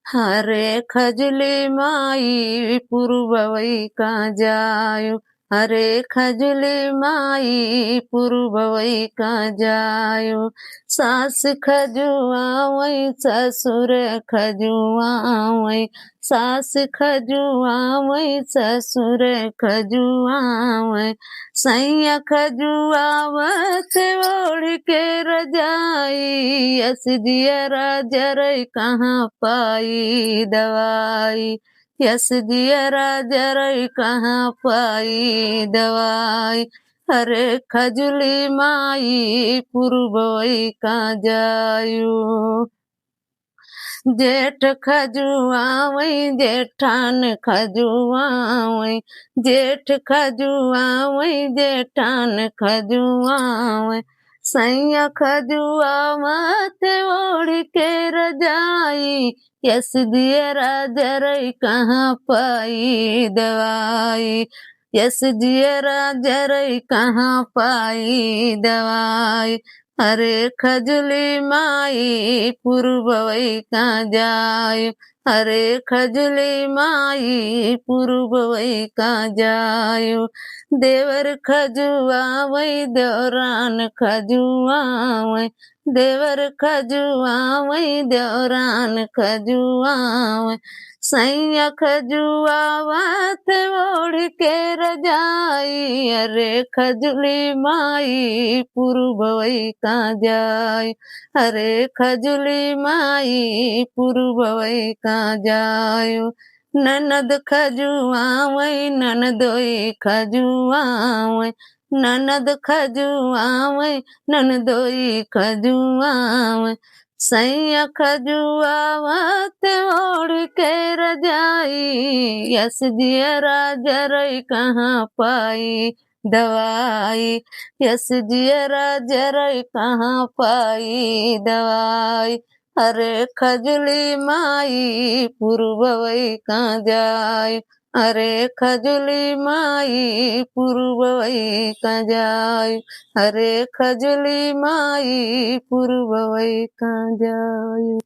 हरे खजली माई पुरबवई का जायो, हरे खजली माई पुरबवई का जायो। सास खजुआवई ससुर खजुआवई, सास खजुआवई ससुर खजुआवई। सैया खजुआवत ओढ़ के रजाई, यस दियरा जरई कहाँ पाई दवाई, यस दियरा जरई कहाँ पाई दवाई। हरे खजली माई पुरबई का जायो। जेठ खजुआवई जेठान खजुआवई, जेठ खजुआवई जेठान खजुआवई। सैया खजुआवत ओढ़ के रजाई, यस दियरा जरई कहाँ पाई दवाई, यस दियरा जरई कहाँ पाई दवाई। हरे खजली माई पुरबवई का जायो, हरे खजली माई पुरबवई का जायो। देवर खजुआवई देवरान खजुआवई, देवर खजुआवई देवरान खजुआवई। सैया खजुआवत ओढ़ के रजाई, अरे खजली माई पुरबवई का जाय, अरे खजली माई पुरबवई का जायो। ननद खजुआवई ननदोई खजुआवई, ननद खजुआवई ननदोई खजुआवई। सैया खजुआवत ओढ़ के रजाई, यस दियरा जरई कहाँ पाई दवाई, यस दियरा जरई कहाँ पाई दवाई। हरे खजली माई पुरबवई का जाय, हरे खजली माई पुरबवई का जाय, हरे खजली माई पुरबवई का जाय।